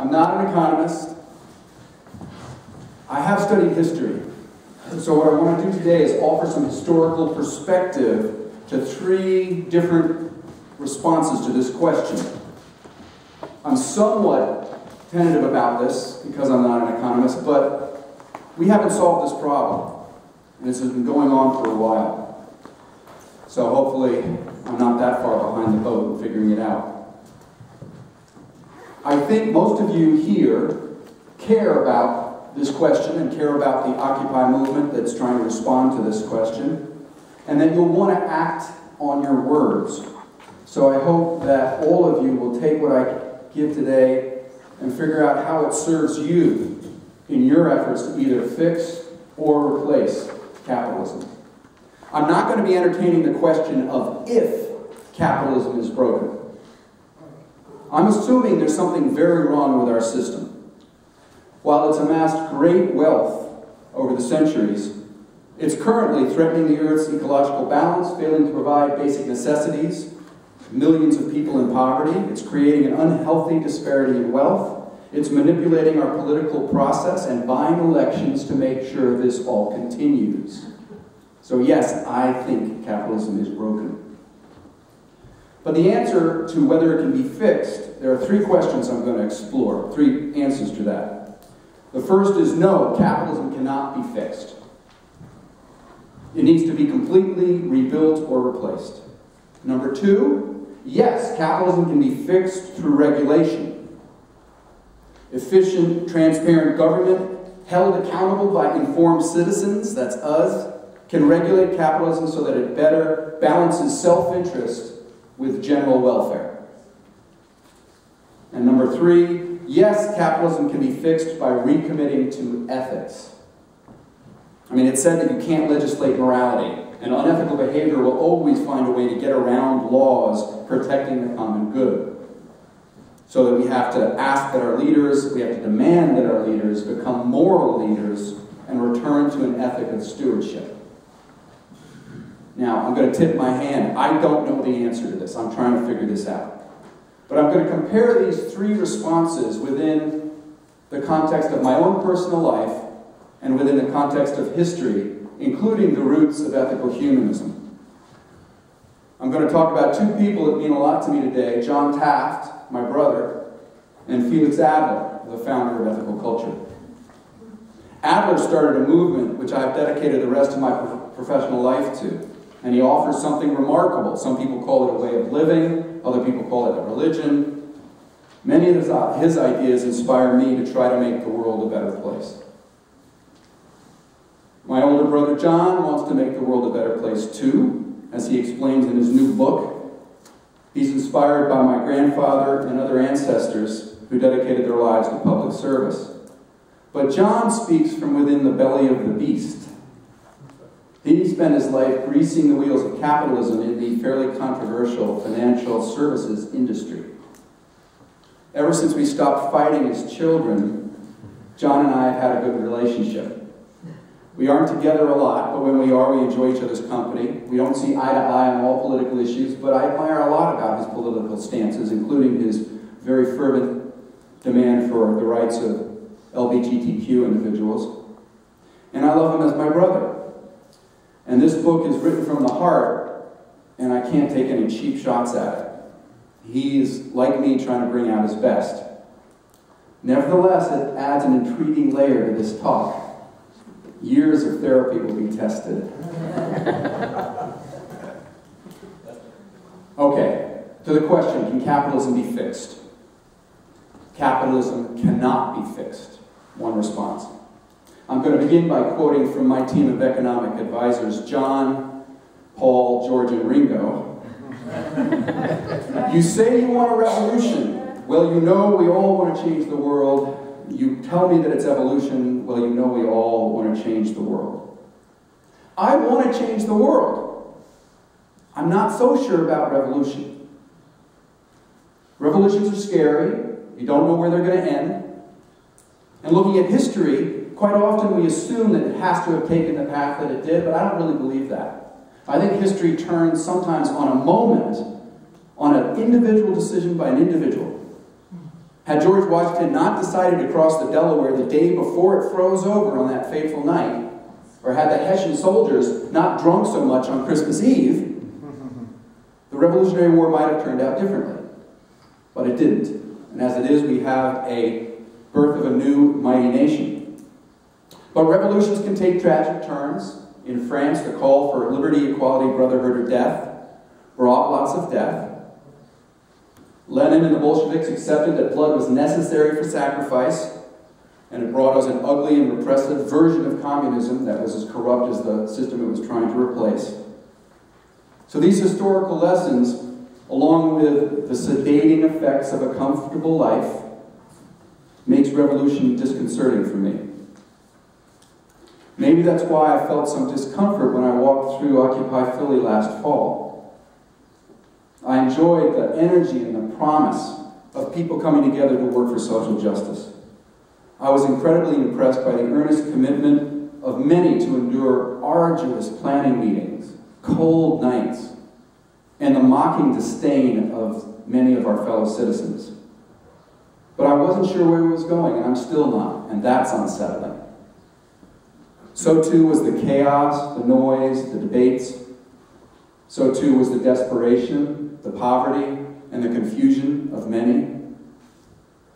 I'm not an economist. I have studied history. So what I want to do today is offer some historical perspective to three different responses to this question. I'm somewhat tentative about this because I'm not an economist, but we haven't solved this problem. And this has been going on for a while. So hopefully I'm not that far behind the boat in figuring it out. I think most of you here care about this question and care about the Occupy movement that's trying to respond to this question, and that you'll want to act on your words. So I hope that all of you will take what I give today and figure out how it serves you in your efforts to either fix or replace capitalism. I'm not going to be entertaining the question of if capitalism is broken. I'm assuming there's something very wrong with our system. While it's amassed great wealth over the centuries, it's currently threatening the Earth's ecological balance, failing to provide basic necessities, millions of people in poverty. It's creating an unhealthy disparity in wealth. It's manipulating our political process and buying elections to make sure this all continues. So yes, I think capitalism is broken. But the answer to whether it can be fixed, there are three questions I'm going to explore, three answers to that. The first is no, capitalism cannot be fixed. It needs to be completely rebuilt or replaced. Number two, yes, capitalism can be fixed through regulation. Efficient, transparent government, held accountable by informed citizens, that's us, can regulate capitalism so that it better balances self-interest with general welfare. And number three, yes, capitalism can be fixed by recommitting to ethics. I mean, it's said that you can't legislate morality, and unethical behavior will always find a way to get around laws protecting the common good. So that we have to ask that our leaders, we have to demand that our leaders become moral leaders and return to an ethic of stewardship. Now, I'm going to tip my hand. I don't know the answer to this. I'm trying to figure this out. But I'm going to compare these three responses within the context of my own personal life and within the context of history, including the roots of ethical humanism. I'm going to talk about two people that mean a lot to me today, John Taft, my brother, and Felix Adler, the founder of ethical culture. Adler started a movement which I've dedicated the rest of my professional life to, and he offers something remarkable. Some people call it a way of living, other people call it a religion. Many of his ideas inspire me to try to make the world a better place. My older brother John wants to make the world a better place too, as he explains in his new book. He's inspired by my grandfather and other ancestors who dedicated their lives to public service. But John speaks from within the belly of the beast. He spent his life greasing the wheels of capitalism in the fairly controversial financial services industry. Ever since we stopped fighting as children, John and I have had a good relationship. We aren't together a lot, but when we are, we enjoy each other's company. We don't see eye to eye on all political issues, but I admire a lot about his political stances, including his very fervent demand for the rights of LGBTQ individuals. And I love him as my brother. And this book is written from the heart, and I can't take any cheap shots at it. He's, like me, trying to bring out his best. Nevertheless, it adds an intriguing layer to this talk. Years of therapy will be tested. Okay, to the question, can capitalism be fixed? Capitalism cannot be fixed. One response. I'm going to begin by quoting from my team of economic advisors, John, Paul, George, and Ringo. You say you want a revolution. Well, you know we all want to change the world. You tell me that it's evolution. Well, you know we all want to change the world. I want to change the world. I'm not so sure about revolution. Revolutions are scary. You don't know where they're going to end. And looking at history, quite often we assume that it has to have taken the path that it did, but I don't really believe that. I think history turns sometimes on a moment, on an individual decision by an individual. Had George Washington not decided to cross the Delaware the day before it froze over on that fateful night, or had the Hessian soldiers not drunk so much on Christmas Eve, the Revolutionary War might have turned out differently. But it didn't. And as it is, we have a birth of a new mighty nation. But revolutions can take tragic turns. In France, the call for liberty, equality, brotherhood, or death brought lots of death. Lenin and the Bolsheviks accepted that blood was necessary for sacrifice, and it brought us an ugly and repressive version of communism that was as corrupt as the system it was trying to replace. So these historical lessons, along with the sedating effects of a comfortable life, makes revolution disconcerting for me. Maybe that's why I felt some discomfort when I walked through Occupy Philly last fall. I enjoyed the energy and the promise of people coming together to work for social justice. I was incredibly impressed by the earnest commitment of many to endure arduous planning meetings, cold nights, and the mocking disdain of many of our fellow citizens. But I wasn't sure where it was going, and I'm still not, and that's unsettling. So too was the chaos, the noise, the debates. So too was the desperation, the poverty, and the confusion of many.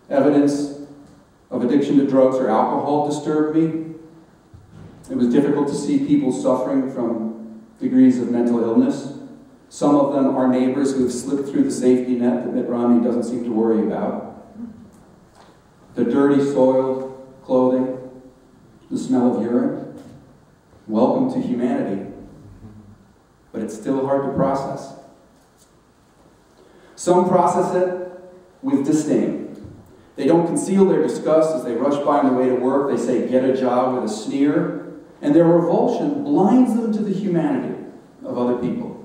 Evidence of addiction to drugs or alcohol disturbed me. It was difficult to see people suffering from degrees of mental illness. Some of them are neighbors who have slipped through the safety net that Mitt Romney doesn't seem to worry about. The dirty, soiled clothing, the smell of urine. Welcome to humanity. But it's still hard to process. Some process it with disdain. They don't conceal their disgust as they rush by on the way to work. They say, "Get a job," with a sneer. And their revulsion blinds them to the humanity of other people.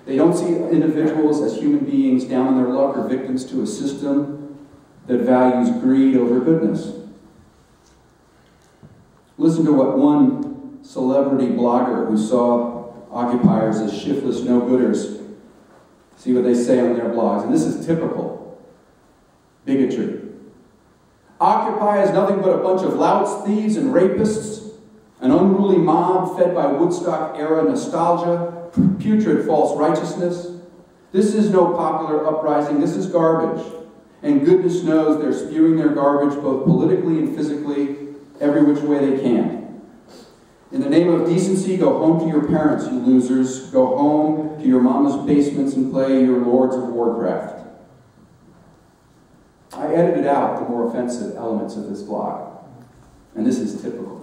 They don't see individuals as human beings down on their luck or victims to a system that values greed over goodness. Listen to what one celebrity blogger who saw occupiers as shiftless no-gooders, see what they say on their blogs. And this is typical bigotry. Occupy is nothing but a bunch of louts, thieves, and rapists, an unruly mob fed by Woodstock-era nostalgia, putrid false righteousness. This is no popular uprising, this is garbage. And goodness knows they're spewing their garbage both politically and physically, every which way they can. In the name of decency, go home to your parents, you losers. Go home to your mama's basements and play your Lords of Warcraft. I edited out the more offensive elements of this blog, and this is typical.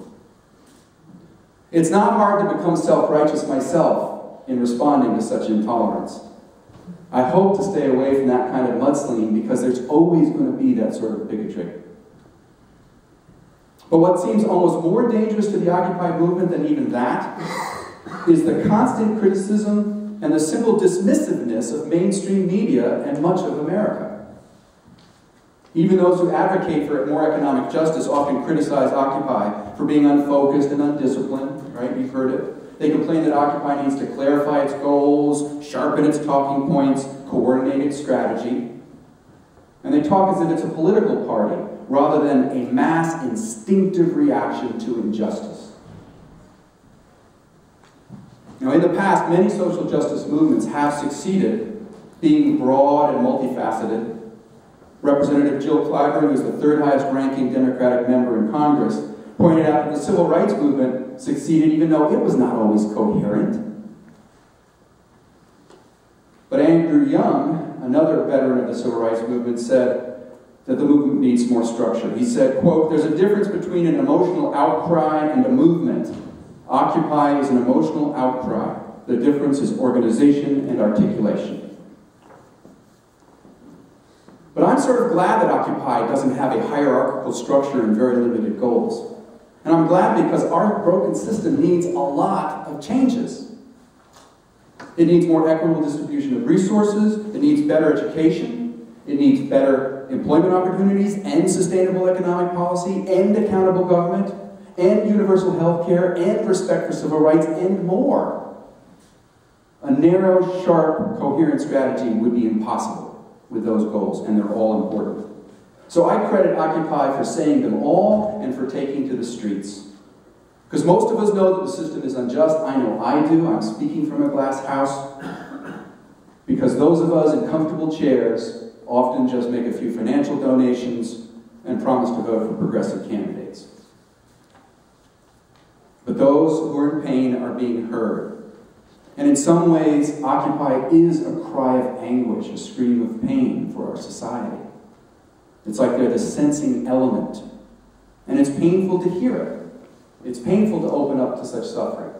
It's not hard to become self-righteous myself in responding to such intolerance. I hope to stay away from that kind of mudslinging because there's always going to be that sort of bigotry. But what seems almost more dangerous to the Occupy movement than even that is the constant criticism and the simple dismissiveness of mainstream media and much of America. Even those who advocate for more economic justice often criticize Occupy for being unfocused and undisciplined, right? You've heard it. They complain that Occupy needs to clarify its goals, sharpen its talking points, coordinate its strategy. And they talk as if it's a political party rather than a mass instinctive reaction to injustice. Now, in the past, many social justice movements have succeeded being broad and multifaceted. Representative Jill Clyburn, who's the third highest ranking Democratic member in Congress, pointed out that the civil rights movement succeeded even though it was not always coherent. But Andrew Young, another veteran of the civil rights movement, said that the movement needs more structure. He said, quote, "There's a difference between an emotional outcry and a movement. Occupy is an emotional outcry. The difference is organization and articulation." But I'm sort of glad that Occupy doesn't have a hierarchical structure and very limited goals. And I'm glad because our broken system needs a lot of changes. It needs more equitable distribution of resources, it needs better education, it needs better employment opportunities and sustainable economic policy and accountable government and universal health care and respect for civil rights and more. A narrow, sharp, coherent strategy would be impossible with those goals, and they're all important. So I credit Occupy for saying them all and for taking to the streets. Because most of us know that the system is unjust. I know I do. I'm speaking from a glass house. Because those of us in comfortable chairs often just make a few financial donations and promise to vote for progressive candidates. But those who are in pain are being heard. And in some ways, Occupy is a cry of anguish, a scream of pain for our society. It's like they're the sensing element. And it's painful to hear it. It's painful to open up to such suffering.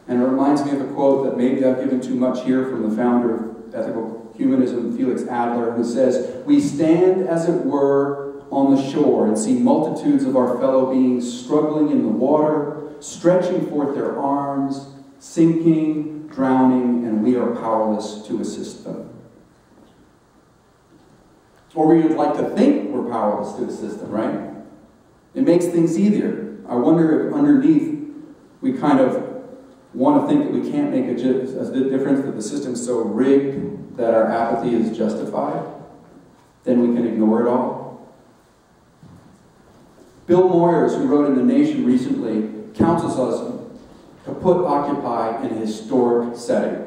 And it reminds me of a quote that maybe I've given too much here from the founder of ethical humanism, Felix Adler, who says, "We stand, as it were, on the shore and see multitudes of our fellow beings struggling in the water, stretching forth their arms, sinking, drowning, and we are powerless to assist them." Or we would like to think we're powerless to assist them, right? It makes things easier. I wonder if underneath we kind of want to think that we can't make a difference, that the system's so rigged that our apathy is justified. Then we can ignore it all. Bill Moyers, who wrote in The Nation recently, counsels us to put Occupy in a historic setting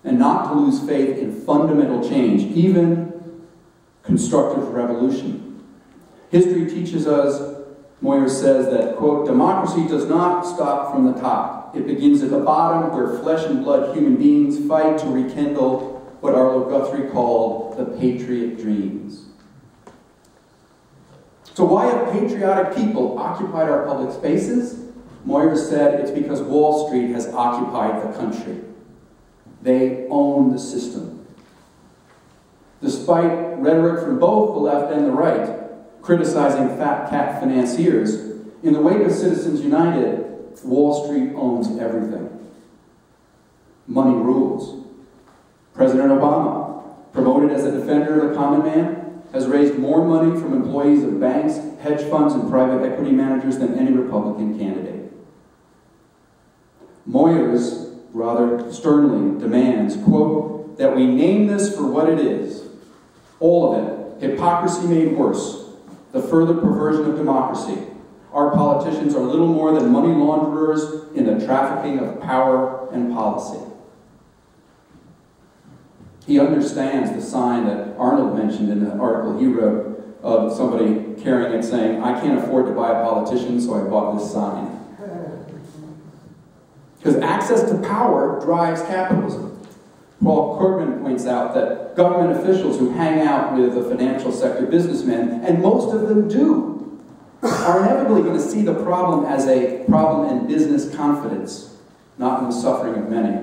and not to lose faith in fundamental change, even constructive revolution. History teaches us, Moyers says, that, quote, "Democracy does not stop from the top. It begins at the bottom, where flesh and blood human beings fight to rekindle what Arlo Guthrie called the patriot dreams." So why have patriotic people occupied our public spaces? Moyers said it's because Wall Street has occupied the country. They own the system. Despite rhetoric from both the left and the right criticizing fat cat financiers, in the wake of Citizens United, Wall Street owns everything. Money rules. President Obama, promoted as a defender of the common man, has raised more money from employees of banks, hedge funds, and private equity managers than any Republican candidate. Moyers, rather sternly, demands, quote, "that we name this for what it is. All of it. Hypocrisy made worse. The further perversion of democracy. Our politicians are little more than money launderers in the trafficking of power and policy." He understands the sign that Arnold mentioned in the article he wrote of somebody carrying it saying, "I can't afford to buy a politician, so I bought this sign." Because access to power drives capitalism. Paul Krugman points out that government officials who hang out with the financial sector businessmen, and most of them do, are inevitably going to see the problem as a problem in business confidence, not in the suffering of many.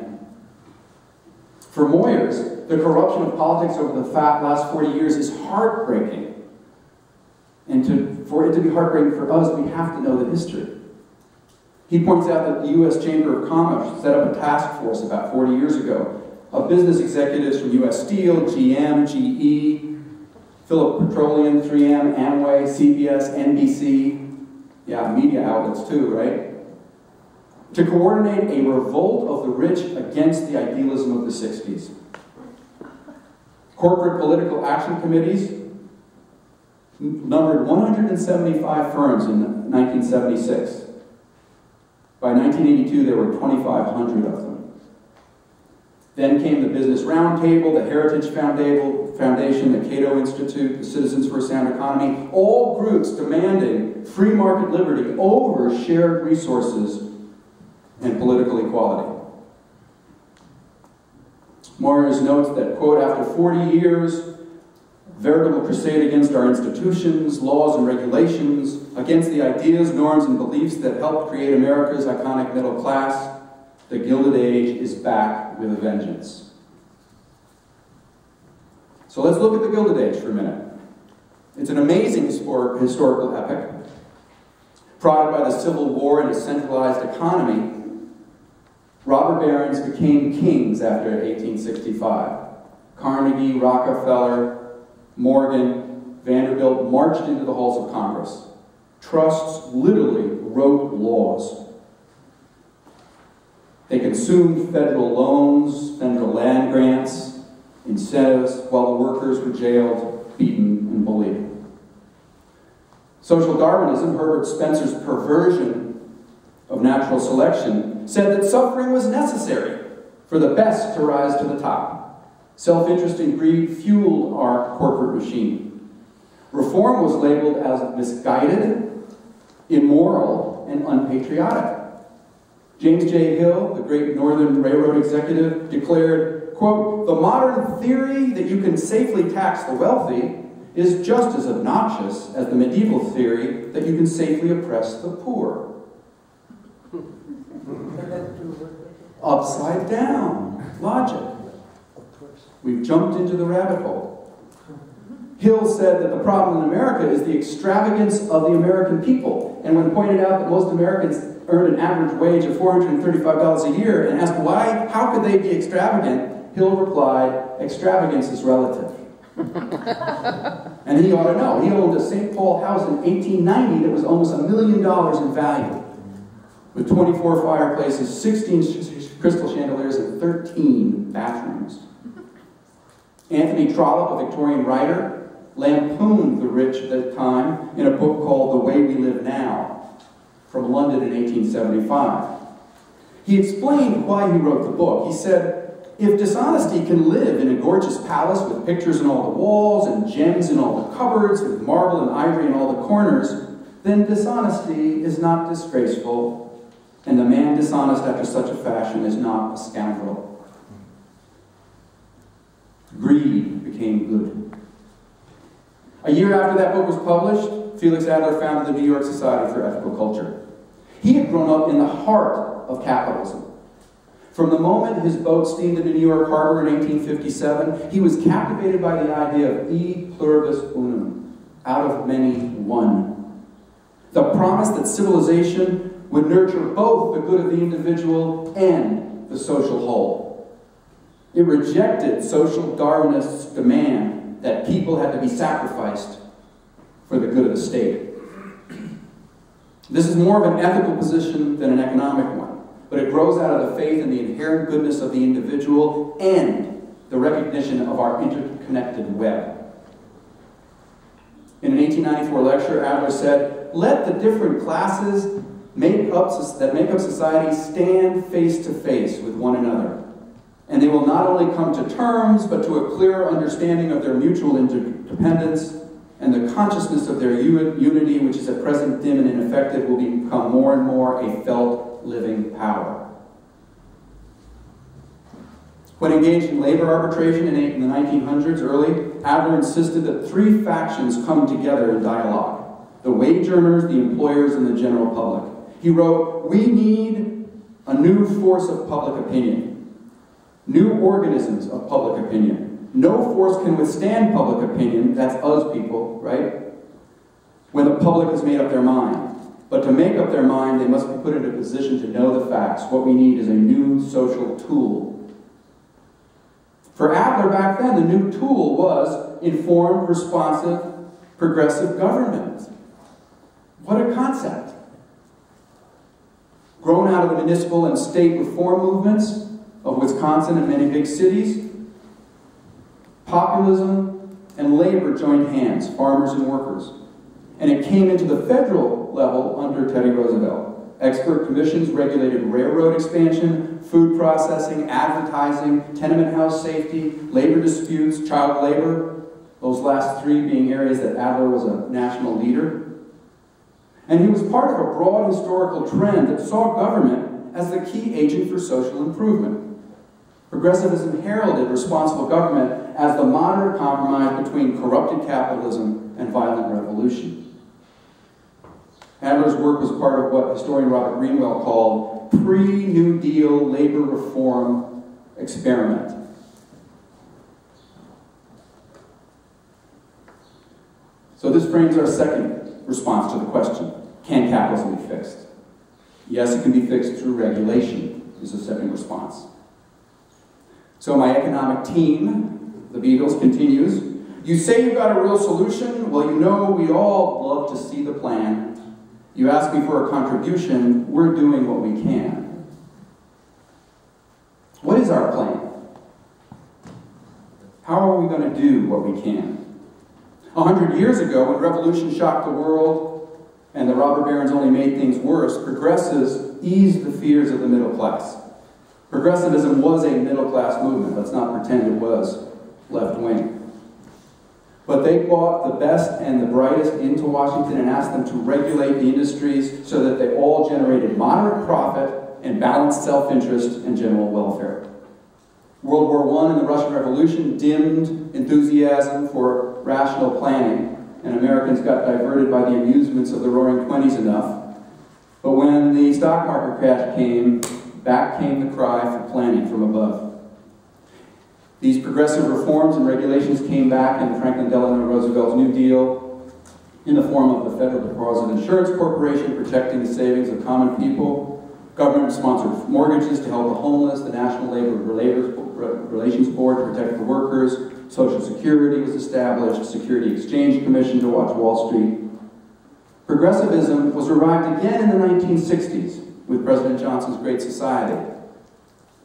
For Moyers, the corruption of politics over the last 40 years is heartbreaking. And for it to be heartbreaking for us, we have to know the history. He points out that the U.S. Chamber of Commerce set up a task force about 40 years ago of business executives from U.S. Steel, GM, GE, Philip Petroleum, 3M, Amway, CBS, NBC, yeah, media outlets too, right? To coordinate a revolt of the rich against the idealism of the 60s. Corporate political action committees numbered 175 firms in 1976. By 1982, there were 2,500 of them. Then came the Business Roundtable, the Heritage Foundation, the Cato Institute, the Citizens for a Sound Economy, all groups demanding free market liberty over shared resources and political equality. Moyers notes that, quote, "after 40 years, veritable crusade against our institutions, laws, and regulations, against the ideas, norms, and beliefs that helped create America's iconic middle class, the Gilded Age is back with a vengeance." So let's look at the Gilded Age for a minute. It's an amazing historical epic, prodded by the Civil War and a centralized economy. Robber barons became kings after 1865. Carnegie, Rockefeller, Morgan, Vanderbilt marched into the halls of Congress. Trusts literally wrote laws. They consumed federal loans, federal land grants, incentives, while the workers were jailed, beaten, and bullied. Social Darwinism, Herbert Spencer's perversion of natural selection, said that suffering was necessary for the best to rise to the top. Self-interest and greed fueled our corporate machine. Reform was labeled as misguided, immoral, and unpatriotic. James J. Hill, the great Northern Railroad executive, declared, quote, "The modern theory that you can safely tax the wealthy is just as obnoxious as the medieval theory that you can safely oppress the poor." Upside down logic. We've jumped into the rabbit hole. Hill said that the problem in America is the extravagance of the American people. And when pointed out that most Americans earn an average wage of $435 a year and asked why, how could they be extravagant, Hill replied, extravagance is relative. And he ought to know. He owned a St. Paul house in 1890 that was almost $1 million in value, with 24 fireplaces, 16 crystal chandeliers, and 13 bathrooms. Anthony Trollope, a Victorian writer, lampooned the rich at that time in a book called The Way We Live Now, from London in 1875. He explained why he wrote the book. He said, "If dishonesty can live in a gorgeous palace with pictures on all the walls and gems in all the cupboards, with marble and ivory in all the corners, then dishonesty is not disgraceful, and the man dishonest after such a fashion is not a scoundrel." Greed became good. A year after that book was published, Felix Adler founded the New York Society for Ethical Culture. He had grown up in the heart of capitalism. From the moment his boat steamed into New York Harbor in 1857, he was captivated by the idea of e pluribus unum, out of many, one. The promise that civilization would nurture both the good of the individual and the social whole. It rejected social Darwinists' demand that people had to be sacrificed for the good of the state. This is more of an ethical position than an economic one, but it grows out of the faith in the inherent goodness of the individual and the recognition of our interconnected web. In an 1894 lecture, Adler said, "Let the different classes that make up society stand face to face with one another. And they will not only come to terms, but to a clearer understanding of their mutual interdependence, and the consciousness of their unity, which is at present dim and ineffective, will become more and more a felt living power." When engaged in labor arbitration in the 1900s early, Adler insisted that three factions come together in dialogue: the wage earners, the employers, and the general public. He wrote, "We need a new force of public opinion. New organisms of public opinion. No force can withstand public opinion," that's us people, right? "When the public has made up their mind. But to make up their mind, they must be put in a position to know the facts. What we need is a new social tool." For Adler back then, the new tool was informed, responsive, progressive government. What a concept. Grown out of the municipal and state reform movements of Wisconsin and many big cities, populism and labor joined hands, farmers and workers. And it came into the federal level under Teddy Roosevelt. Expert commissions regulated railroad expansion, food processing, advertising, tenement house safety, labor disputes, child labor, those last three being areas that Adler was a national leader. And he was part of a broad historical trend that saw government as the key agent for social improvement. Progressivism heralded responsible government as the moderate compromise between corrupted capitalism and violent revolution. Adler's work was part of what historian Robert Greenwell called pre-New Deal labor reform experiment. So this frames our second response to the question, can capitalism be fixed? Yes, it can be fixed through regulation, is the second response. So my economic team, the Beatles, continues, "You say you've got a real solution? Well, you know we all love to see the plan. You ask me for a contribution, we're doing what we can." What is our plan? How are we going to do what we can? 100 years ago, when revolution shocked the world, and the robber barons only made things worse, progressives eased the fears of the middle class. Progressivism was a middle-class movement. Let's not pretend it was left-wing. But they brought the best and the brightest into Washington and asked them to regulate the industries so that they all generated moderate profit and balanced self-interest and general welfare. World War I and the Russian Revolution dimmed enthusiasm for rational planning, and Americans got diverted by the amusements of the Roaring Twenties enough. But when the stock market crash came, back came the cry for planning from above. These progressive reforms and regulations came back in Franklin Delano Roosevelt's New Deal in the form of the Federal Deposit Insurance Corporation protecting the savings of common people, government-sponsored mortgages to help the homeless, the National Labor Relations Board to protect the workers, Social Security was established, Security Exchange Commission to watch Wall Street. Progressivism was revived again in the 1960s with President Johnson's Great Society.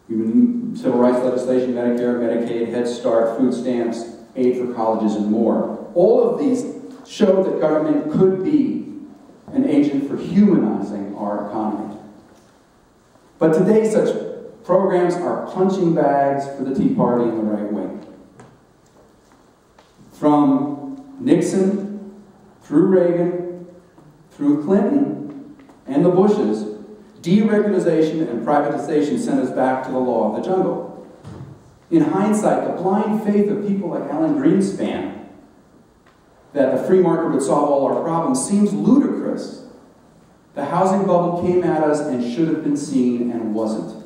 Civil rights legislation, Medicare, Medicaid, Head Start, food stamps, aid for colleges, and more. All of these showed that government could be an agent for humanizing our economy. But today, such programs are punching bags for the Tea Party and the right wing. From Nixon, through Reagan, through Clinton, and the Bushes, deregulation and privatization sent us back to the law of the jungle. In hindsight, the blind faith of people like Alan Greenspan that the free market would solve all our problems seems ludicrous. The housing bubble came at us and should have been seen and wasn't.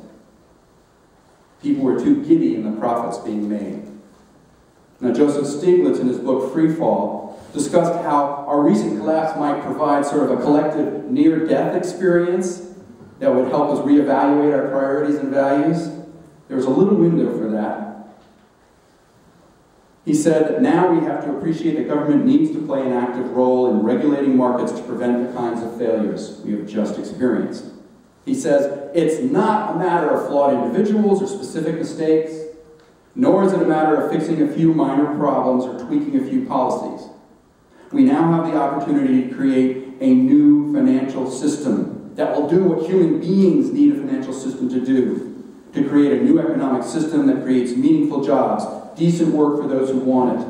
People were too giddy in the profits being made. Now, Joseph Stiglitz, in his book Free Fall, discussed how our recent collapse might provide sort of a collective near-death experience that would help us reevaluate our priorities and values. There was a little window for that. He said that now we have to appreciate that government needs to play an active role in regulating markets to prevent the kinds of failures we have just experienced. He says, it's not a matter of flawed individuals or specific mistakes, nor is it a matter of fixing a few minor problems or tweaking a few policies. We now have the opportunity to create a new financial system that will do what human beings need a financial system to do, to create a new economic system that creates meaningful jobs, decent work for those who want it,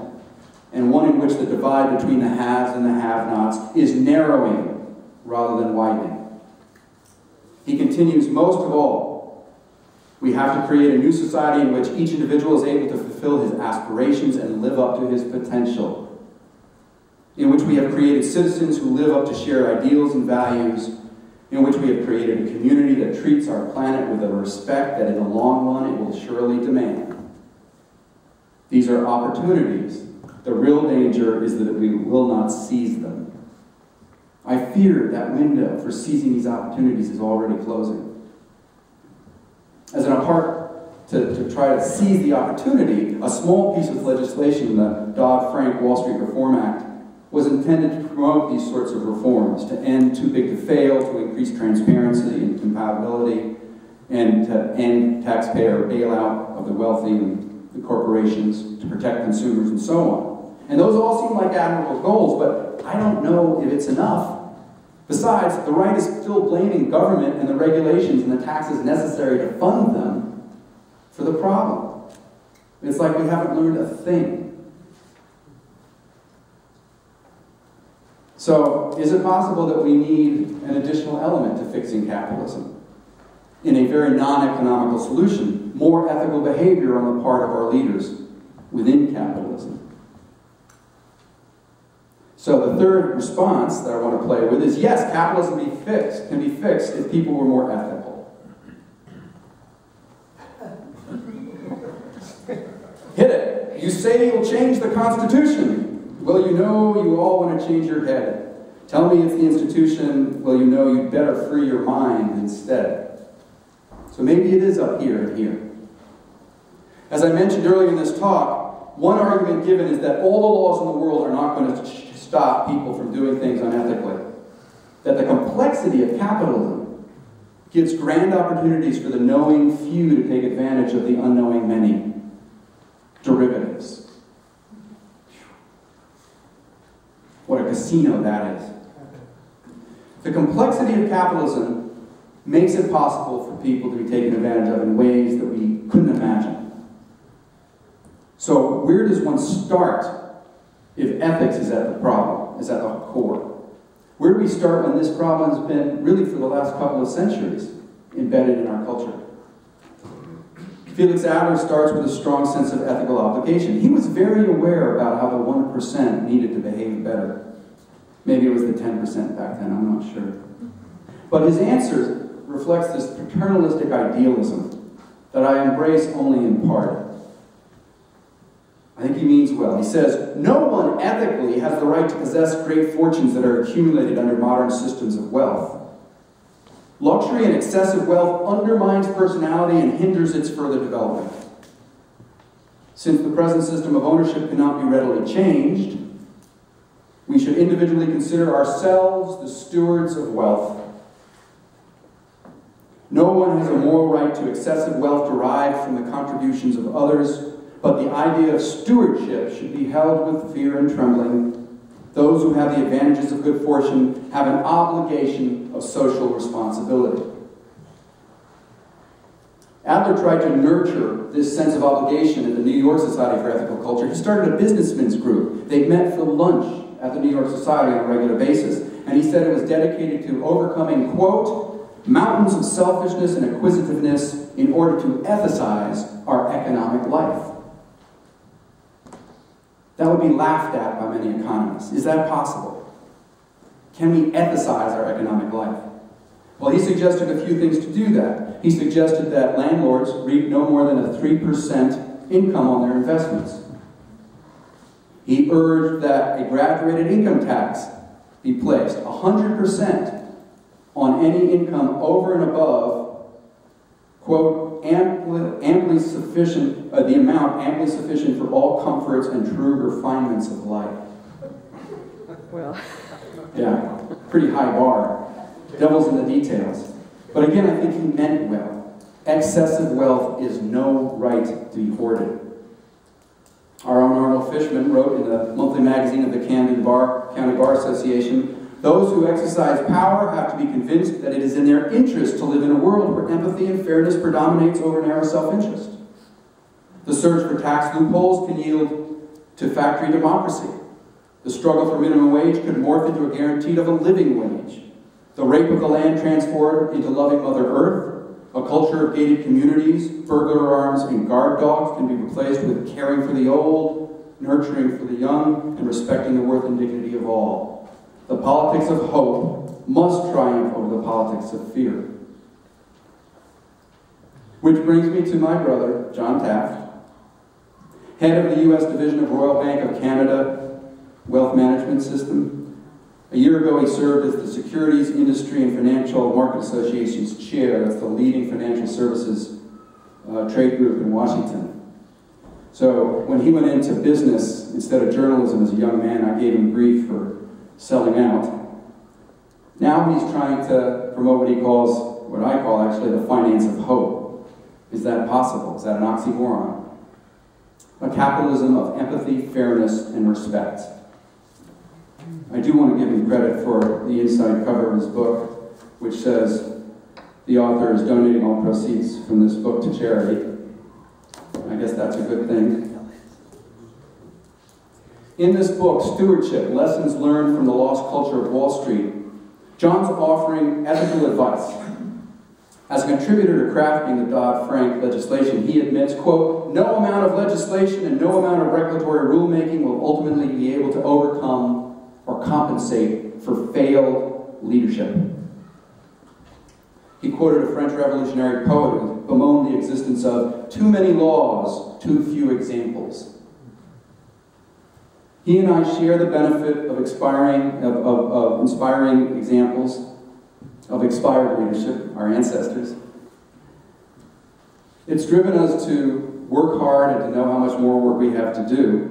and one in which the divide between the haves and the have-nots is narrowing rather than widening. He continues, most of all, we have to create a new society in which each individual is able to fulfill his aspirations and live up to his potential, in which we have created citizens who live up to shared ideals and values, in which we have created a community that treats our planet with a respect that in the long run it will surely demand. These are opportunities. The real danger is that we will not seize them. I fear that window for seizing these opportunities is already closing. As in a part to try to seize the opportunity, a small piece of legislation, the Dodd-Frank Wall Street Reform Act, was intended to promote these sorts of reforms, to end too big to fail, to increase transparency and compatibility, and to end taxpayer bailout of the wealthy and the corporations, to protect consumers, and so on. And those all seem like admirable goals, but I don't know if it's enough. Besides, the right is still blaming government and the regulations and the taxes necessary to fund them for the problem. It's like we haven't learned a thing. So, is it possible that we need an additional element to fixing capitalism? In a very non-economical solution, more ethical behavior on the part of our leaders within capitalism. So the third response that I want to play with is, yes, capitalism can be fixed if people were more ethical. Hit it. You say you'll change the Constitution. Well, you know you all want to change your head. Tell me it's the institution. Well, you know you'd better free your mind instead. So maybe it is up here and here. As I mentioned earlier in this talk, one argument given is that all the laws in the world are not going to stop people from doing things unethically. That the complexity of capitalism gives grand opportunities for the knowing few to take advantage of the unknowing many. Derivatives. What a casino that is. The complexity of capitalism makes it possible for people to be taken advantage of in ways that we couldn't imagine. So where does one start if ethics is at the problem, is at the core? Where do we start when this problem has been, really for the last couple of centuries, embedded in our culture? Felix Adler starts with a strong sense of ethical obligation. He was very aware about how the 1% needed to behave better. Maybe it was the 10% back then, I'm not sure. But his answer reflects this paternalistic idealism that I embrace only in part. I think he means well. He says, no one ethically has the right to possess great fortunes that are accumulated under modern systems of wealth. Luxury and excessive wealth undermines personality and hinders its further development. Since the present system of ownership cannot be readily changed, we should individually consider ourselves the stewards of wealth. No one has a moral right to excessive wealth derived from the contributions of others, but the idea of stewardship should be held with fear and trembling. Those who have the advantages of good fortune have an obligation of social responsibility. Adler tried to nurture this sense of obligation in the New York Society for Ethical Culture. He started a businessmen's group. They met for lunch at the New York Society on a regular basis. And he said it was dedicated to overcoming, quote, mountains of selfishness and acquisitiveness in order to ethicize our economic life. That would be laughed at by many economists. Is that possible? Can we ethicize our economic life? Well, he suggested a few things to do that. He suggested that landlords reap no more than a 3% income on their investments. He urged that a graduated income tax be placed 100% on any income over and above, quote, amply sufficient, the amount amply sufficient for all comforts and true refinements of life. Well. Yeah, pretty high bar. Devil's in the details. But again, I think he meant well. Excessive wealth is no right to be hoarded. Our own Arnold Fishman wrote in the monthly magazine of the Camden County Bar Association, those who exercise power have to be convinced that it is in their interest to live in a world where empathy and fairness predominates over narrow self-interest. The search for tax loopholes can yield to factory democracy. The struggle for minimum wage could morph into a guarantee of a living wage. The rape of the land transformed into loving Mother Earth. A culture of gated communities, burglar alarms, and guard dogs can be replaced with caring for the old, nurturing for the young, and respecting the worth and dignity of all. The politics of hope must triumph over the politics of fear. Which brings me to my brother, John Taft, head of the U.S. Division of Royal Bank of Canada Wealth Management System. A year ago, he served as the Securities Industry and Financial Market Association's chair. That's the leading financial services trade group in Washington. So when he went into business instead of journalism as a young man, I gave him grief for selling out. Now he's trying to promote what I call actually the finance of hope. Is that possible? Is that an oxymoron? A capitalism of empathy, fairness, and respect. I do want to give him credit for the inside cover of his book, which says the author is donating all proceeds from this book to charity. I guess that's a good thing. In this book, Stewardship, Lessons Learned from the Lost Culture of Wall Street, John's offering ethical advice. As a contributor to crafting the Dodd-Frank legislation, he admits, quote, no amount of legislation and no amount of regulatory rulemaking will ultimately be able to overcome or compensate for failed leadership. He quoted a French revolutionary poet who bemoaned the existence of too many laws, too few examples. He and I share the benefit of inspiring examples of expired leadership, our ancestors. It's driven us to work hard and to know how much more work we have to do.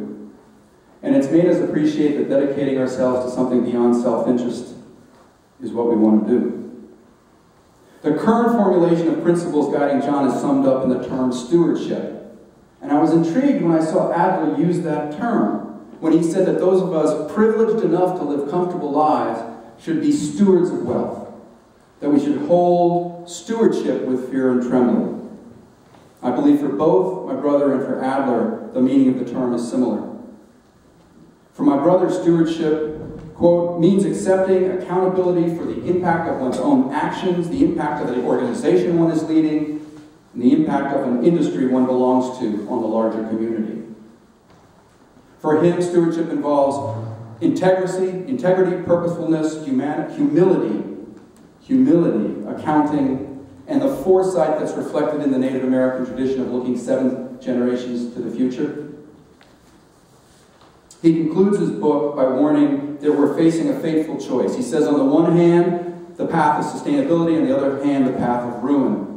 And it's made us appreciate that dedicating ourselves to something beyond self-interest is what we want to do. The current formulation of principles guiding John is summed up in the term stewardship. And I was intrigued when I saw Adler use that term, when he said that those of us privileged enough to live comfortable lives should be stewards of wealth, that we should hold stewardship with fear and trembling. I believe for both my brother and for Adler, the meaning of the term is similar. For my brother, stewardship, quote, means accepting accountability for the impact of one's own actions, the impact of the organization one is leading, and the impact of an industry one belongs to on the larger community. For him, stewardship involves integrity, purposefulness, humility, accounting, and the foresight that's reflected in the Native American tradition of looking 7 generations to the future. He concludes his book by warning that we're facing a fateful choice. He says, on the one hand, the path of sustainability, on the other hand, the path of ruin.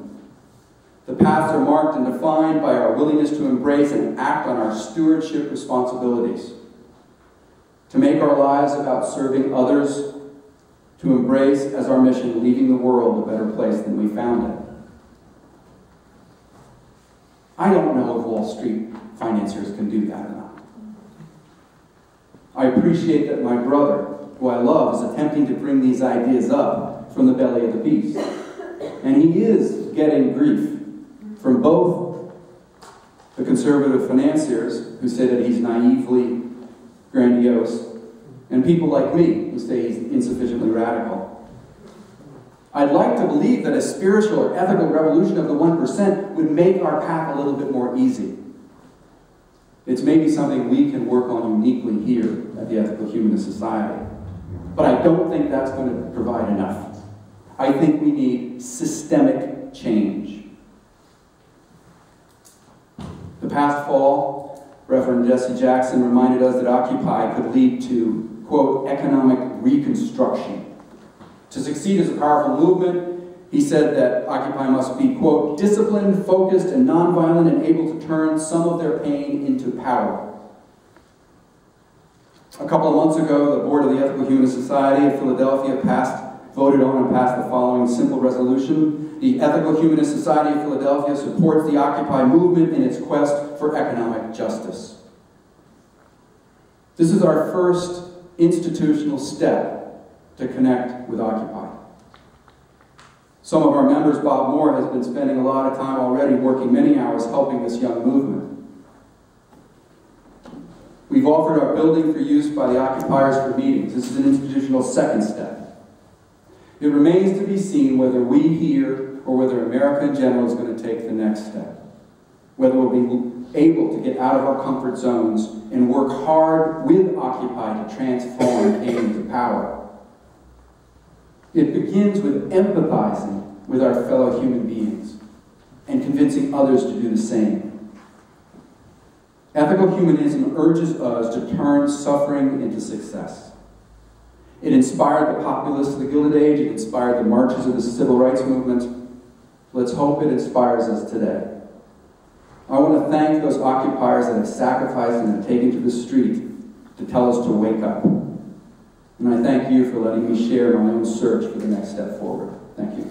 The paths are marked and defined by our willingness to embrace and act on our stewardship responsibilities, to make our lives about serving others, to embrace as our mission leaving the world a better place than we found it. I don't know if Wall Street financiers can do that or not. I appreciate that my brother, who I love, is attempting to bring these ideas up from the belly of the beast. And he is getting grief from both the conservative financiers, who say that he's naively grandiose, and people like me, who say he's insufficiently radical. I'd like to believe that a spiritual or ethical revolution of the 1% would make our path a little bit more easy. It's maybe something we can work on uniquely here at the Ethical Humanist Society. But I don't think that's going to provide enough. I think we need systemic change. The past fall, Reverend Jesse Jackson reminded us that Occupy could lead to, quote, economic reconstruction. To succeed as a powerful movement, he said that Occupy must be, quote, disciplined, focused, and nonviolent, and able to turn some of their pain into power. A couple of months ago, the board of the Ethical Humanist Society of Philadelphia voted on and passed the following simple resolution. The Ethical Humanist Society of Philadelphia supports the Occupy movement in its quest for economic justice. This is our first institutional step to connect with Occupy. Some of our members, Bob Moore, has been spending a lot of time already working many hours helping this young movement. We've offered our building for use by the occupiers for meetings. This is an institutional second step. It remains to be seen whether we here or whether America in general is going to take the next step. Whether we'll be able to get out of our comfort zones and work hard with Occupy to transform pain into power. It begins with empathizing with our fellow human beings and convincing others to do the same. Ethical humanism urges us to turn suffering into success. It inspired the populists of the Gilded Age. It inspired the marches of the civil rights movement. Let's hope it inspires us today. I want to thank those occupiers that have sacrificed and have taken to the street to tell us to wake up. And I thank you for letting me share my own search for the next step forward. Thank you.